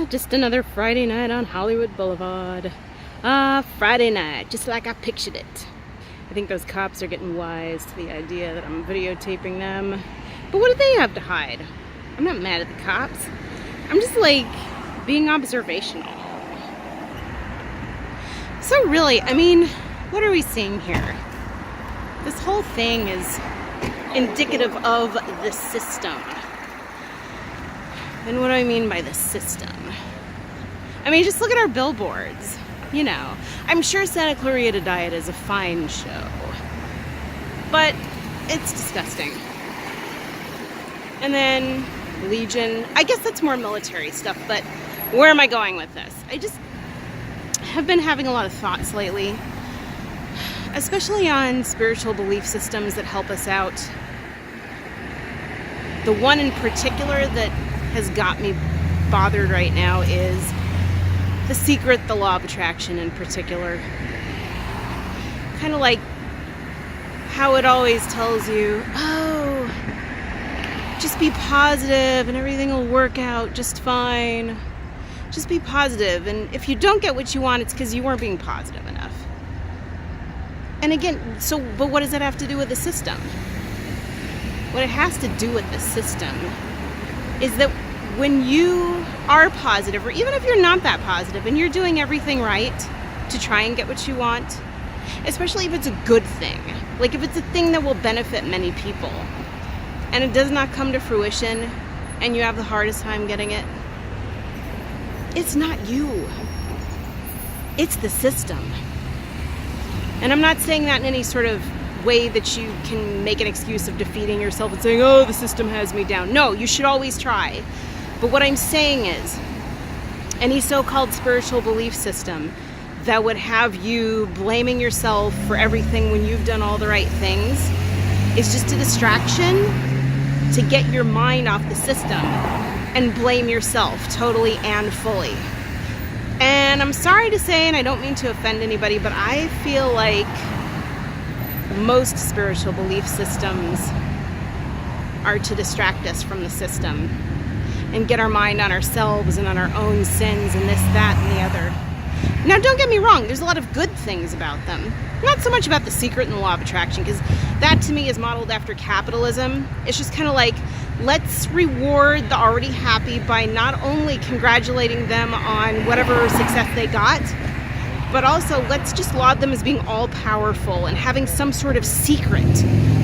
Just another Friday night on Hollywood Boulevard. Friday night, just like I pictured it. I think those cops are getting wise to the idea that I'm videotaping them. But what do they have to hide? I'm not mad at the cops. I'm just like being observational. So really, I mean, what are we seeing here? This whole thing is indicative of the system. And what do I mean by the system? I mean, just look at our billboards. You know, I'm sure Santa Clarita Diet is a fine show, but it's disgusting. And then Legion, I guess that's more military stuff, but where am I going with this? I just have been having a lot of thoughts lately, especially on spiritual belief systems that help us out. The one in particular that has got me bothered right now is The Secret, the Law of Attraction in particular. Kind of like how it always tells you, oh, just be positive and everything will work out just fine. Just be positive, and if you don't get what you want, it's because you weren't being positive enough. And again, but what does that have to do with the system? What it has to do with the system is that when you are positive, or even if you're not that positive and you're doing everything right to try and get what you want, especially if it's a good thing, like if it's a thing that will benefit many people, and it does not come to fruition and you have the hardest time getting it, it's not you. It's the system. And I'm not saying that in any sort of way that you can make an excuse of defeating yourself and saying, oh, the system has me down. No, you should always try. But what I'm saying is, any so-called spiritual belief system that would have you blaming yourself for everything when you've done all the right things is just a distraction to get your mind off the system and blame yourself totally and fully. And I'm sorry to say, and I don't mean to offend anybody, but I feel like most spiritual belief systems are to distract us from the system and get our mind on ourselves and on our own sins and this, that, and the other. Now, don't get me wrong, there's a lot of good things about them. Not so much about The Secret and the Law of Attraction, because that to me is modeled after capitalism. It's just kind of like, let's reward the already happy by not only congratulating them on whatever success they got, but also let's just laud them as being all-powerful and having some sort of secret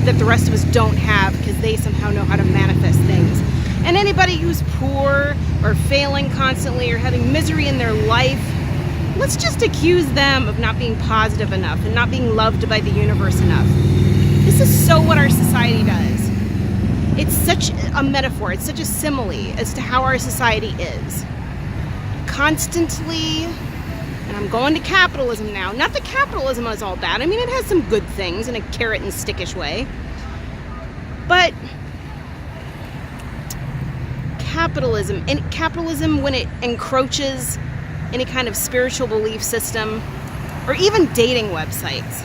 that the rest of us don't have because they somehow know how to manifest things. And anybody who's poor or failing constantly or having misery in their life, let's just accuse them of not being positive enough and not being loved by the universe enough. This is so what our society does. It's such a metaphor, it's such a simile as to how our society is. Constantly, and I'm going to capitalism now. Not that capitalism is all bad. I mean, it has some good things in a carrot and stickish way. But capitalism, when it encroaches any kind of spiritual belief system, or even dating websites.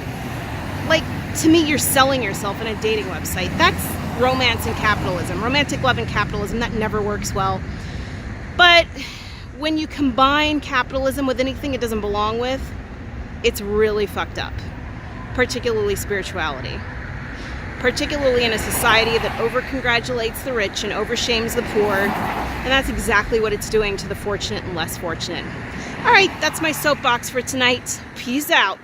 Like, to me, you're selling yourself in a dating website. That's romance and capitalism. Romantic love and capitalism, that never works well. But when you combine capitalism with anything it doesn't belong with, it's really fucked up. Particularly spirituality. Particularly in a society that over-congratulates the rich and over-shames the poor. And that's exactly what it's doing to the fortunate and less fortunate. All right, that's my soapbox for tonight. Peace out.